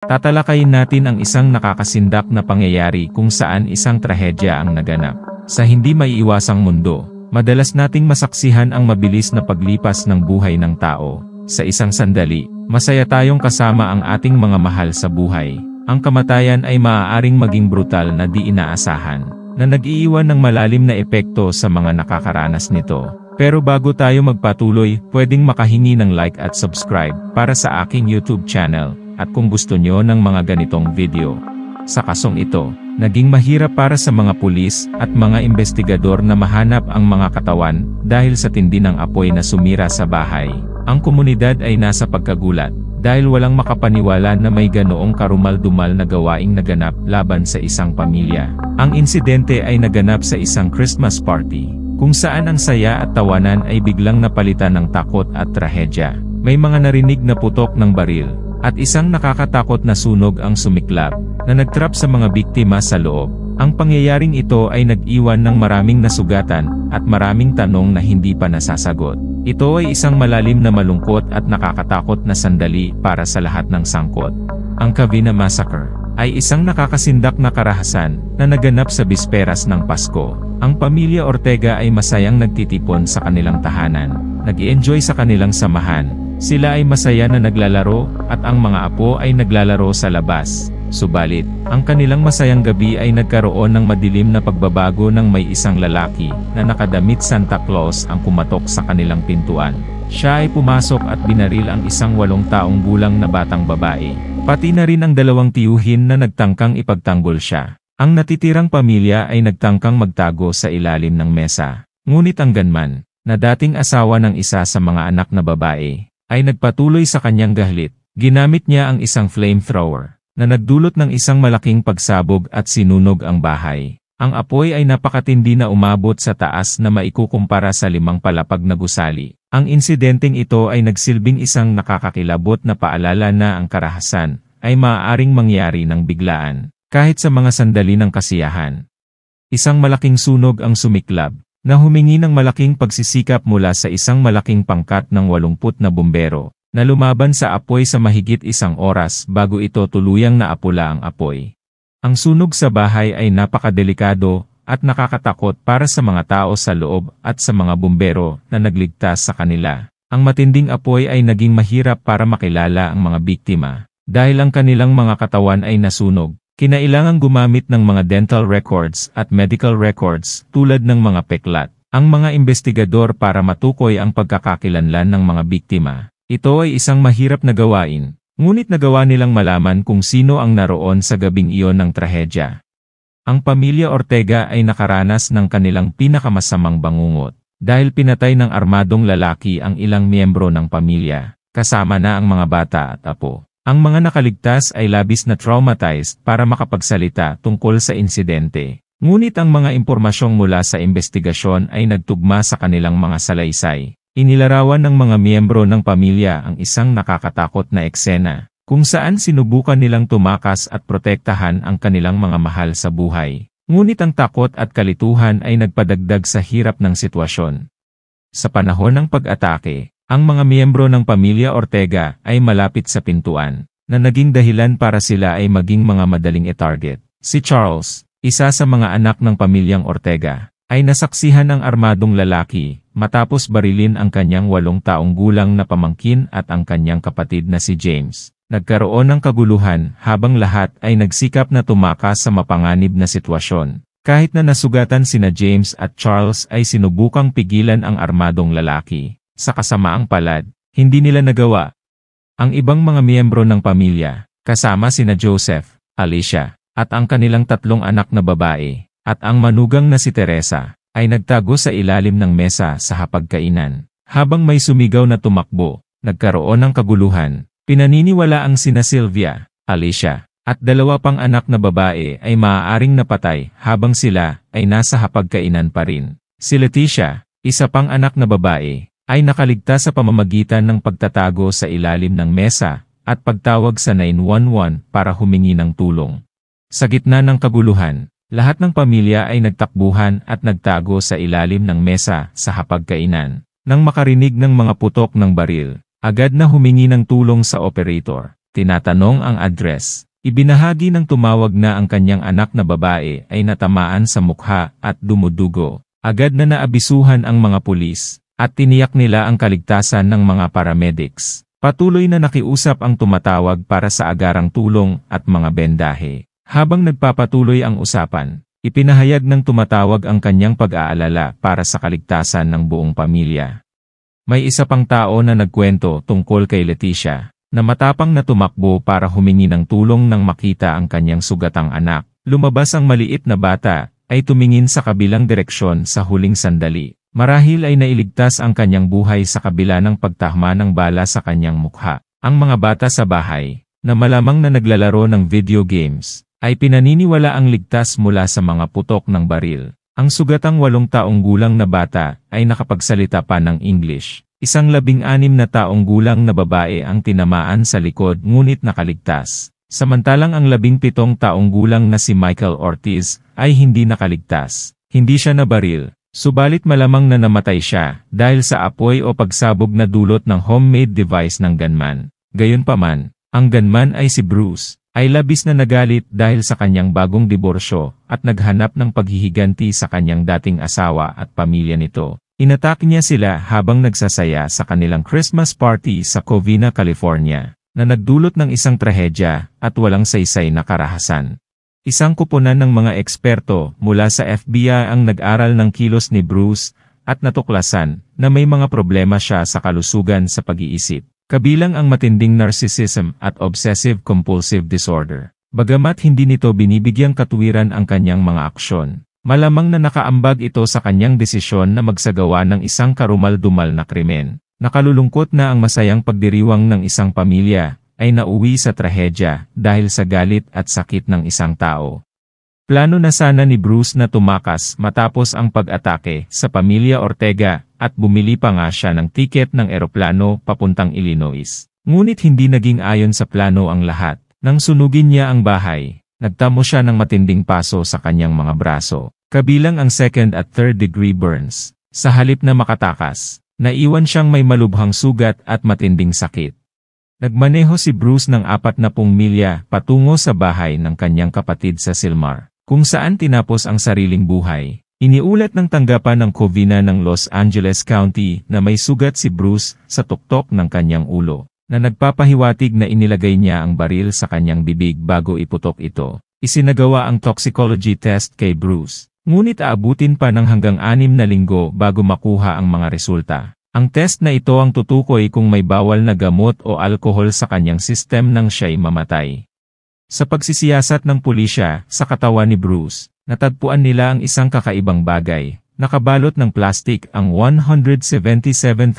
Tatalakayin natin ang isang nakakasindak na pangyayari kung saan isang trahedya ang naganap. Sa hindi maiiwasang mundo, madalas nating masaksihan ang mabilis na paglipas ng buhay ng tao. Sa isang sandali, masaya tayong kasama ang ating mga mahal sa buhay. Ang kamatayan ay maaaring maging brutal na di inaasahan, na nag-iiwan ng malalim na epekto sa mga nakakaranas nito. Pero bago tayo magpatuloy, pwedeng makahingi ng like at subscribe para sa aking YouTube channel, at kung gusto nyo ng mga ganitong video. Sa kasong ito, naging mahirap para sa mga pulis at mga investigador na mahanap ang mga katawan dahil sa tindi ng apoy na sumira sa bahay. Ang komunidad ay nasa pagkagulat dahil walang makapaniwala na may ganoong karumal-dumal na gawaing naganap laban sa isang pamilya. Ang insidente ay naganap sa isang Christmas party, kung saan ang saya at tawanan ay biglang napalitan ng takot at trahedya. May mga narinig na putok ng baril, at isang nakakatakot na sunog ang sumiklab, na nagtrap sa mga biktima sa loob. Ang pangyayaring ito ay nag-iwan ng maraming nasugatan, at maraming tanong na hindi pa nasasagot. Ito ay isang malalim na malungkot at nakakatakot na sandali para sa lahat ng sangkot. Ang Cavina Massacre ay isang nakakasindak na karahasan na naganap sa bisperas ng Pasko. Ang pamilya Ortega ay masayang nagtitipon sa kanilang tahanan, nag-i-enjoy sa kanilang samahan. Sila ay masaya na naglalaro, at ang mga apo ay naglalaro sa labas. Subalit, ang kanilang masayang gabi ay nagkaroon ng madilim na pagbabago nang may isang lalaki na nakadamit Santa Claus ang kumatok sa kanilang pintuan. Siya ay pumasok at binaril ang isang 8 taong gulang na batang babae. Pati na rin ang 2 tiyuhin na nagtangkang ipagtanggol siya. Ang natitirang pamilya ay nagtangkang magtago sa ilalim ng mesa. Ngunit ang gunman, na dating asawa ng isa sa mga anak na babae, ay nagpatuloy sa kanyang gahlit. Ginamit niya ang isang flamethrower, na nagdulot ng isang malaking pagsabog at sinunog ang bahay. Ang apoy ay napakatindi na umabot sa taas na maikukumpara sa 5 palapag na gusali. Ang insidenteng ito ay nagsilbing isang nakakakilabot na paalala na ang karahasan ay maaaring mangyari ng biglaan, kahit sa mga sandali ng kasiyahan. Isang malaking sunog ang sumiklab, na humingi ng malaking pagsisikap mula sa isang malaking pangkat ng 80 na bumbero, na lumaban sa apoy sa mahigit 1 oras bago ito tuluyang naapula ang apoy. Ang sunog sa bahay ay napakadelikado at nakakatakot para sa mga tao sa loob at sa mga bumbero na nagligtas sa kanila. Ang matinding apoy ay naging mahirap para makilala ang mga biktima. Dahil ang kanilang mga katawan ay nasunog, kinailangang gumamit ng mga dental records at medical records tulad ng mga peklat ang mga investigador para matukoy ang pagkakakilanlan ng mga biktima. Ito ay isang mahirap na gawain, ngunit nagawa nilang malaman kung sino ang naroon sa gabing iyon ng trahedya. Ang pamilya Ortega ay nakaranas ng kanilang pinakamasamang bangungot, dahil pinatay ng armadong lalaki ang ilang miyembro ng pamilya, kasama na ang mga bata at apo. Ang mga nakaligtas ay labis na traumatized para makapagsalita tungkol sa insidente. Ngunit ang mga impormasyong mula sa investigasyon ay nagtugma sa kanilang mga salaysay. Inilarawan ng mga miyembro ng pamilya ang isang nakakatakot na eksena, kung saan sinubukan nilang tumakas at protektahan ang kanilang mga mahal sa buhay. Ngunit ang takot at kalituhan ay nagpadagdag sa hirap ng sitwasyon. Sa panahon ng pag-atake, ang mga miyembro ng pamilya Ortega ay malapit sa pintuan, na naging dahilan para sila ay maging mga madaling i-target. Si Charles, isa sa mga anak ng pamilyang Ortega, ay nasaksihan ng armadong lalaki, matapos barilin ang kanyang 8 taong gulang na pamangkin at ang kanyang kapatid na si James. Nagkaroon ng kaguluhan habang lahat ay nagsikap na tumakas sa mapanganib na sitwasyon. Kahit na nasugatan sina James at Charles ay sinubukang pigilan ang armadong lalaki. Sa kasamaang palad, hindi nila nagawa. Ang ibang mga miyembro ng pamilya, kasama sina Joseph, Alicia, at ang kanilang 3 anak na babae, at ang manugang na si Teresa, ay nagtago sa ilalim ng mesa sa hapagkainan. Habang may sumigaw na tumakbo, nagkaroon ng kaguluhan. Pinaniniwala ang sina Sylvia, Alicia, at 2 pang anak na babae ay maaaring napatay habang sila ay nasa hapagkainan pa rin. Si Leticia, isa pang anak na babae, ay nakaligtas sa pamamagitan ng pagtatago sa ilalim ng mesa at pagtawag sa 911 para humingi ng tulong. Sa gitna ng kaguluhan, lahat ng pamilya ay nagtakbuhan at nagtago sa ilalim ng mesa sa hapagkainan. Nang makarinig ng mga putok ng baril, agad na humingi ng tulong sa operator. Tinatanong ang address. Ibinahagi ng tumawag na ang kanyang anak na babae ay natamaan sa mukha at dumudugo. Agad na naabisuhan ang mga pulis, at tiniyak nila ang kaligtasan ng mga paramedics. Patuloy na nakiusap ang tumatawag para sa agarang tulong at mga bendahe. Habang nagpapatuloy ang usapan, ipinahayag ng tumatawag ang kanyang pag-aalala para sa kaligtasan ng buong pamilya. May isa pang tao na nagkwento tungkol kay Leticia, na matapang na tumakbo para humingi ng tulong nang makita ang kanyang sugatang anak. Lumabas ang maliit na bata, ay tumingin sa kabilang direksyon sa huling sandali. Marahil ay nailigtas ang kanyang buhay sa kabila ng pagtahma ng bala sa kanyang mukha. Ang mga bata sa bahay, na malamang na naglalaro ng video games, ay pinaniniwala ang ligtas mula sa mga putok ng baril. Ang sugatang 8 taong gulang na bata ay nakapagsalita pa ng English. Isang 16 na taong gulang na babae ang tinamaan sa likod ngunit nakaligtas. Samantalang ang 17 taong gulang na si Michael Ortiz ay hindi nakaligtas. Hindi siya nabaril, subalit malamang na namatay siya dahil sa apoy o pagsabog na dulot ng homemade device ng gunman. Gayunpaman, ang gunman ay si Bruce, ay labis na nagalit dahil sa kanyang bagong diborsyo at naghanap ng paghihiganti sa kanyang dating asawa at pamilya nito. Inatake niya sila habang nagsasaya sa kanilang Christmas party sa Covina, California, na nagdulot ng isang trahedya at walang saysay na karahasan. Isang kuponan ng mga eksperto mula sa FBI ang nag-aral ng kilos ni Bruce at natuklasan na may mga problema siya sa kalusugan sa pag-iisip, kabilang ang matinding narcissism at obsessive-compulsive disorder. Bagamat hindi nito binibigyang katuwiran ang kanyang mga aksyon, malamang na nakaambag ito sa kanyang desisyon na magsagawa ng isang karumal-dumal na krimen. Nakalulungkot na ang masayang pagdiriwang ng isang pamilya ay nauwi sa trahedya dahil sa galit at sakit ng isang tao. Plano na sana ni Bruce na tumakas matapos ang pag-atake sa pamilya Ortega at bumili pa nga siya ng tiket ng eroplano papuntang Illinois. Ngunit hindi naging ayon sa plano ang lahat. Nang sunugin niya ang bahay, nagtamo siya ng matinding paso sa kanyang mga braso, kabilang ang 2nd at 3rd degree burns. Sa halip na makatakas, naiwan siyang may malubhang sugat at matinding sakit. Nagmaneho si Bruce ng 40 milya patungo sa bahay ng kanyang kapatid sa Silmar, kung saan tinapos ang sariling buhay. Iniulat ng tanggapan ng Covina ng Los Angeles County na may sugat si Bruce sa tuktok ng kanyang ulo, na nagpapahiwatig na inilagay niya ang baril sa kanyang bibig bago iputok ito. Isinagawa ang toxicology test kay Bruce, ngunit aabutin pa ng hanggang 6 na linggo bago makuha ang mga resulta. Ang test na ito ang tutukoy kung may bawal na gamot o alkohol sa kanyang sistem nang siya'y mamatay. Sa pagsisiyasat ng pulisya sa katawan ni Bruce, natagpuan nila ang isang kakaibang bagay. Nakabalot ng plastik ang $177,000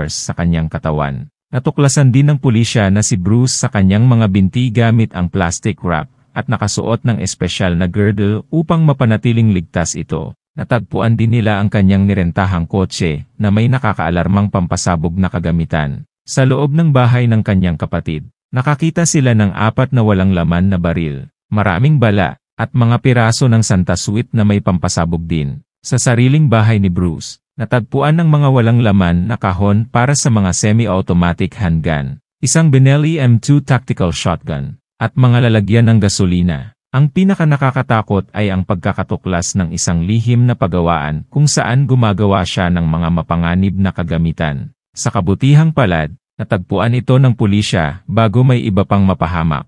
sa kanyang katawan. Natuklasan din ng pulisya na si Bruce sa kanyang mga binti gamit ang plastic wrap at nakasuot ng espesyal na girdle upang mapanatiling ligtas ito. Natagpuan din nila ang kanyang nirentahang kotse na may nakakaalarmang pampasabog na kagamitan. Sa loob ng bahay ng kanyang kapatid, nakakita sila ng 4 na walang laman na baril, maraming bala, at mga piraso ng Santa Suite na may pampasabog din. Sa sariling bahay ni Bruce, natagpuan ng mga walang laman na kahon para sa mga semi-automatic handgun, isang Benelli M2 tactical shotgun, at mga lalagyan ng gasolina. Ang pinaka-nakakatakot ay ang pagkakatuklas ng isang lihim na pagawaan kung saan gumagawa siya ng mga mapanganib na kagamitan. Sa kabutihang palad, natagpuan ito ng pulisya bago may iba pang mapahamak.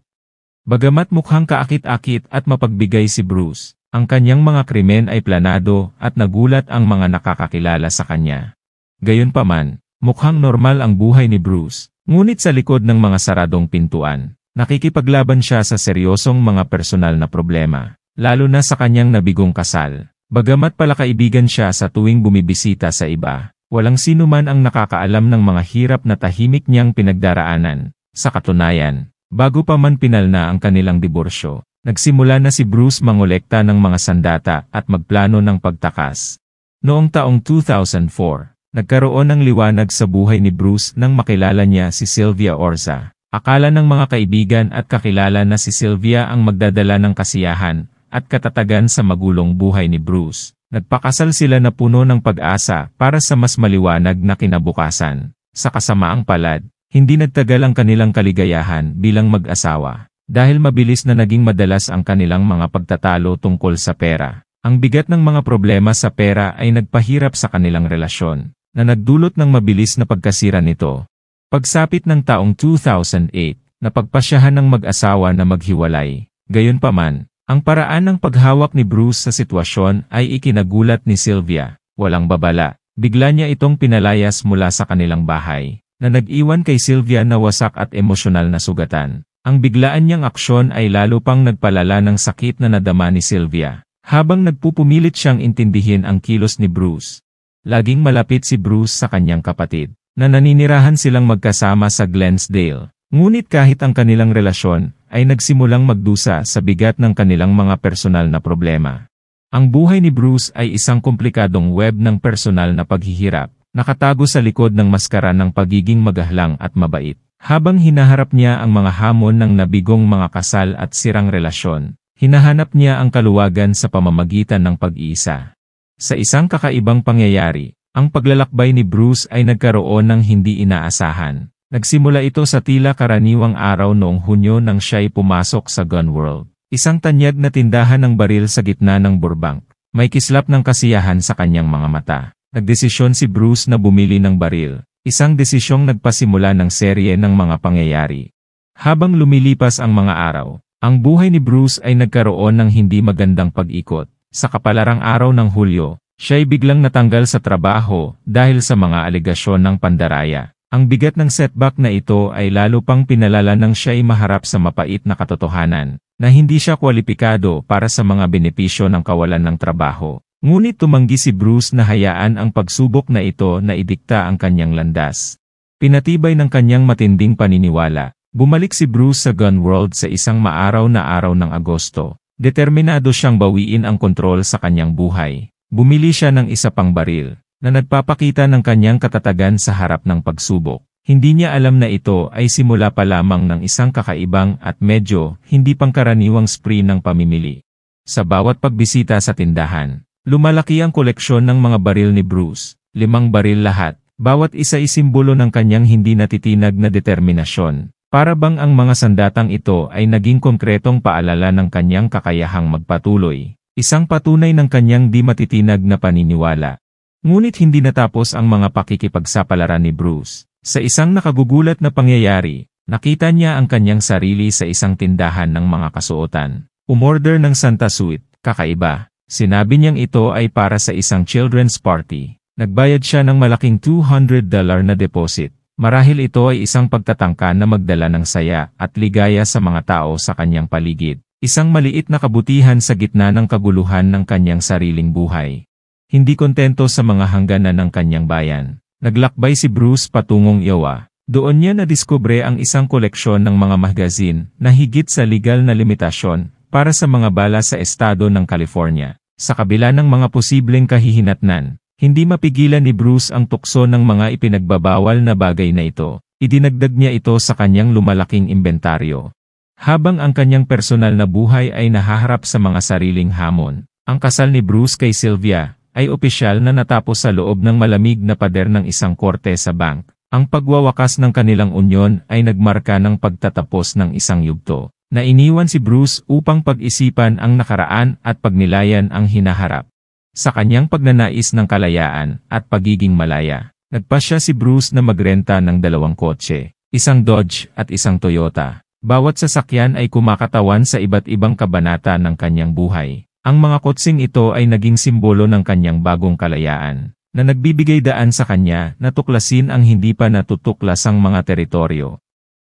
Bagamat mukhang kaakit-akit at mapagbigay si Bruce, ang kanyang mga krimen ay planado at nagulat ang mga nakakakilala sa kanya. Gayunpaman, mukhang normal ang buhay ni Bruce, ngunit sa likod ng mga saradong pintuan, nakikipaglaban siya sa seryosong mga personal na problema, lalo na sa kanyang nabigong kasal. Bagamat palakaibigan siya sa tuwing bumibisita sa iba, walang sino man ang nakakaalam ng mga hirap na tahimik niyang pinagdaraanan. Sa katunayan, bago pa man pinalna ang kanilang diborsyo, nagsimula na si Bruce mangolekta ng mga sandata at magplano ng pagtakas. Noong taong 2004, nagkaroon ng liwanag sa buhay ni Bruce nang makilala niya si Sylvia Orza. Akala ng mga kaibigan at kakilala na si Sylvia ang magdadala ng kasiyahan at katatagan sa magulong buhay ni Bruce. Nagpakasal sila na puno ng pag-asa para sa mas maliwanag na kinabukasan. Sa kasamaang palad, Hindi nagtagal ang kanilang kaligayahan bilang mag-asawa, dahil mabilis na naging madalas ang kanilang mga pagtatalo tungkol sa pera. Ang bigat ng mga problema sa pera ay nagpahirap sa kanilang relasyon, na nagdulot ng mabilis na pagkasira nito. Pagsapit ng taong 2008, napagpasyahan ng mag-asawa na maghiwalay. Gayunpaman, ang paraan ng paghawak ni Bruce sa sitwasyon ay ikinagulat ni Sylvia. Walang babala, bigla niya itong pinalayas mula sa kanilang bahay, na nag-iwan kay Sylvia na wasak at emosyonal na sugatan. Ang biglaan niyang aksyon ay lalo pang nagpalala ng sakit na nadama ni Sylvia, habang nagpupumilit siyang intindihin ang kilos ni Bruce. Laging malapit si Bruce sa kanyang kapatid, na naninirahan silang magkasama sa Glensdale. Ngunit kahit ang kanilang relasyon ay nagsimulang magdusa sa bigat ng kanilang mga personal na problema. Ang buhay ni Bruce ay isang komplikadong web ng personal na paghihirap, nakatago sa likod ng maskara ng pagiging magahlang at mabait. Habang hinaharap niya ang mga hamon ng nabigong mga kasal at sirang relasyon, hinahanap niya ang kaluwagan sa pamamagitan ng pag-iisa. Sa isang kakaibang pangyayari, ang paglalakbay ni Bruce ay nagkaroon ng hindi inaasahan. Nagsimula ito sa tila karaniwang araw noong Hunyo nang siya'y pumasok sa Gun World, isang tanyag na tindahan ng baril sa gitna ng Burbank. May kislap ng kasiyahan sa kanyang mga mata. Nagdesisyon si Bruce na bumili ng baril, isang desisyong nagpasimula ng serye ng mga pangyayari. Habang lumilipas ang mga araw, ang buhay ni Bruce ay nagkaroon ng hindi magandang pag-ikot. Sa kapalarang araw ng Hulyo, siya'y biglang natanggal sa trabaho dahil sa mga alegasyon ng pandaraya. Ang bigat ng setback na ito ay lalo pang pinalala nang siya'y maharap sa mapait na katotohanan, na hindi siya kwalipikado para sa mga benepisyo ng kawalan ng trabaho. Ngunit tumanggi si Bruce na hayaan ang pagsubok na ito na idikta ang kanyang landas. Pinatibay ng kanyang matinding paniniwala, bumalik si Bruce sa Gun World sa isang maaraw na araw ng Agosto. Determinado siyang bawiin ang kontrol sa kanyang buhay. Bumili siya ng isa pang baril, na nagpapakita ng kanyang katatagan sa harap ng pagsubok. Hindi niya alam na ito ay simula pa lamang ng isang kakaibang at medyo hindi pangkaraniwang spree ng pamimili. Sa bawat pagbisita sa tindahan, lumalaki ang koleksyon ng mga baril ni Bruce, 5 baril lahat, bawat isa isimbolo ng kanyang hindi natitinag na determinasyon. Para bang ang mga sandatang ito ay naging konkretong paalala ng kanyang kakayahang magpatuloy, isang patunay ng kanyang di matitinag na paniniwala. Ngunit hindi natapos ang mga pakikipagsapalaran ni Bruce. Sa isang nakagugulat na pangyayari, nakita niya ang kanyang sarili sa isang tindahan ng mga kasuotan. Umorder ng Santa Suite, kakaiba. Sinabi niyang ito ay para sa isang children's party. Nagbayad siya ng malaking $200 na deposit. Marahil ito ay isang pagtatangka na magdala ng saya at ligaya sa mga tao sa kanyang paligid. Isang maliit na kabutihan sa gitna ng kaguluhan ng kanyang sariling buhay. Hindi kontento sa mga hangganan ng kanyang bayan, naglakbay si Bruce patungong Iowa. Doon niya nadiskubre ang isang koleksyon ng mga magazine na higit sa legal na limitasyon para sa mga bala sa estado ng California. Sa kabila ng mga posibleng kahihinatnan, hindi mapigilan ni Bruce ang tukso ng mga ipinagbabawal na bagay na ito. Idinagdag niya ito sa kanyang lumalaking inventaryo. Habang ang kanyang personal na buhay ay nahaharap sa mga sariling hamon, ang kasal ni Bruce kay Sylvia ay opisyal na natapos sa loob ng malamig na pader ng isang korte sa bank. Ang pagwawakas ng kanilang unyon ay nagmarka ng pagtatapos ng isang yugto, na iniwan si Bruce upang pag-isipan ang nakaraan at pagnilayan ang hinaharap. Sa kanyang pagnanais ng kalayaan at pagiging malaya, nagpasya si Bruce na magrenta ng 2 kotse, isang Dodge at isang Toyota. Bawat sasakyan ay kumakatawan sa iba't ibang kabanata ng kanyang buhay. Ang mga kotseng ito ay naging simbolo ng kanyang bagong kalayaan, na nagbibigay daan sa kanya na tuklasin ang hindi pa natutuklasang mga teritoryo.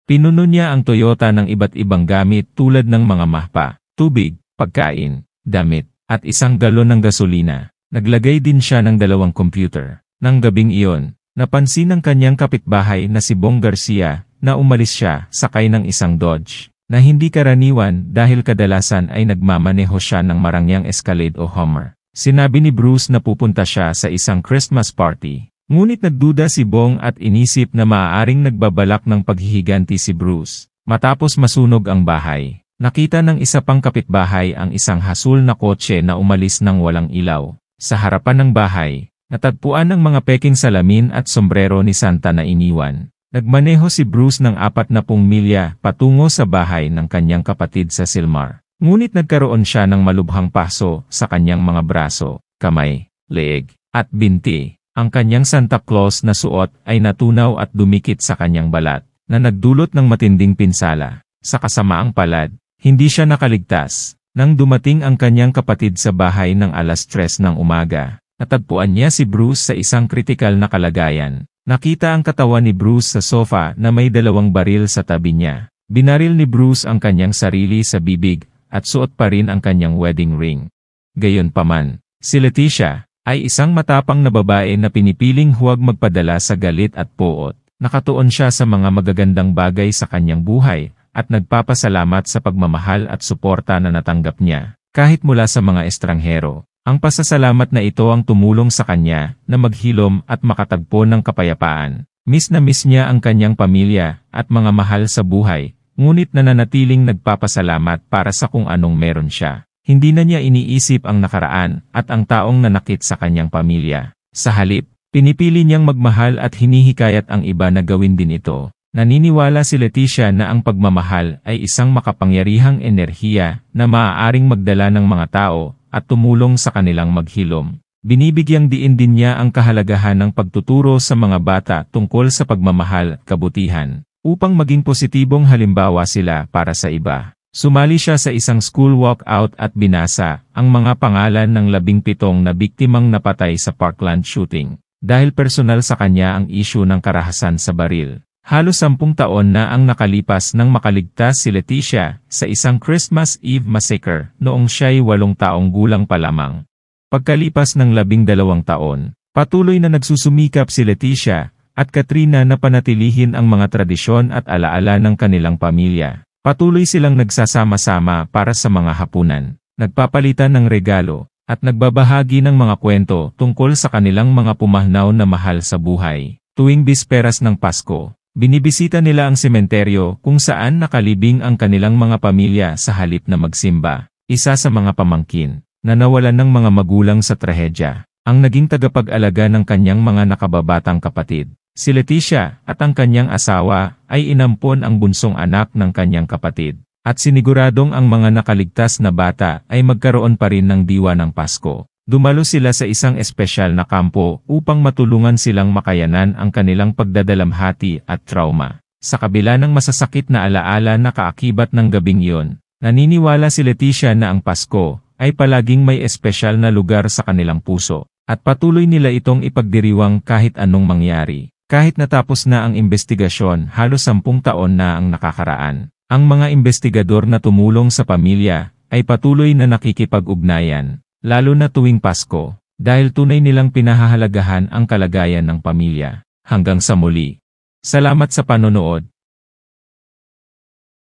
Pinuno niya ang Toyota ng iba't ibang gamit tulad ng mga mahpa, tubig, pagkain, damit, at isang galon ng gasolina. Naglagay din siya ng 2 computer. Nang gabing iyon, napansin ng kanyang kapitbahay na si Bong Garcia na umalis siya sakay ng isang Dodge, na hindi karaniwan dahil kadalasan ay nagmamaneho siya ng marangyang Escalade o Hummer. Sinabi ni Bruce na pupunta siya sa isang Christmas party. Ngunit nagduda si Bong at inisip na maaaring nagbabalak ng paghihiganti si Bruce. Matapos masunog ang bahay, nakita ng isa pang kapitbahay ang isang hasul na kotse na umalis ng walang ilaw. Sa harapan ng bahay, natagpuan ng mga peking salamin at sombrero ni Santa na iniwan. Nagmaneho si Bruce ng 40 milya patungo sa bahay ng kanyang kapatid sa Silmar. Ngunit nagkaroon siya ng malubhang paso sa kanyang mga braso, kamay, leeg, at binti. Ang kanyang Santa Claus na suot ay natunaw at dumikit sa kanyang balat, na nagdulot ng matinding pinsala. Sa kasamaang palad, hindi siya nakaligtas. Nang dumating ang kanyang kapatid sa bahay ng 3:00 ng umaga, natagpuan niya si Bruce sa isang kritikal na kalagayan. Nakita ang katawan ni Bruce sa sofa na may 2 baril sa tabi niya. Binaril ni Bruce ang kanyang sarili sa bibig at suot pa rin ang kanyang wedding ring. Gayunpaman, si Leticia ay isang matapang na babae na pinipiling huwag magpadala sa galit at poot. Nakatuon siya sa mga magagandang bagay sa kanyang buhay at nagpapasalamat sa pagmamahal at suporta na natanggap niya, kahit mula sa mga estranghero. Ang pasasalamat na ito ang tumulong sa kanya na maghilom at makatagpo ng kapayapaan. Miss na miss niya ang kanyang pamilya at mga mahal sa buhay, ngunit nananatiling nagpapasalamat para sa kung anong meron siya. Hindi na niya iniisip ang nakaraan at ang taong nanakit sa kanyang pamilya. Sa halip, pinipili niyang magmahal at hinihikayat ang iba na gawin din ito. Naniniwala si Leticia na ang pagmamahal ay isang makapangyarihang enerhiya na maaaring magdala ng mga tao at tumulong sa kanilang maghilom. Binibigyang diin din niya ang kahalagahan ng pagtuturo sa mga bata tungkol sa pagmamahal at kabutihan, upang maging positibong halimbawa sila para sa iba. Sumali siya sa isang school walkout at binasa ang mga pangalan ng 17 na biktimang napatay sa Parkland shooting, dahil personal sa kanya ang isyu ng karahasan sa baril. Halos 10 taon na ang nakalipas nang makaligtas si Leticia sa isang Christmas Eve massacre noong siya'y 8 taong gulang pa lamang. Pagkalipas ng 12 taon, patuloy na nagsusumikap si Leticia at Katrina na panatilihin ang mga tradisyon at alaala ng kanilang pamilya. Patuloy silang nagsasama-sama para sa mga hapunan, nagpapalitan ng regalo, at nagbabahagi ng mga kwento tungkol sa kanilang mga pumahnaw na mahal sa buhay. Tuwing bisperas ng Pasko, binibisita nila ang sementeryo kung saan nakalibing ang kanilang mga pamilya sa halip na magsimba. Isa sa mga pamangkin, na nawalan ng mga magulang sa trahedya, ang naging tagapag-alaga ng kanyang mga nakababatang kapatid. Si Leticia at ang kanyang asawa ay inampon ang bunsong anak ng kanyang kapatid, at siniguradong ang mga nakaligtas na bata ay magkaroon pa rin ng diwa ng Pasko. Dumalo sila sa isang espesyal na kampo upang matulungan silang makayanan ang kanilang pagdadalamhati at trauma. Sa kabila ng masasakit na alaala na kaakibat ng gabing iyon, naniniwala si Leticia na ang Pasko ay palaging may espesyal na lugar sa kanilang puso, at patuloy nila itong ipagdiriwang kahit anong mangyari. Kahit natapos na ang investigasyon, halos 10 taon na ang nakakaraan. Ang mga investigador na tumulong sa pamilya ay patuloy na nakikipag-ugnayan, lalo na tuwing Pasko, dahil tunay nilang pinahahalagahan ang kalagayan ng pamilya. Hanggang sa muli. Salamat sa panonood.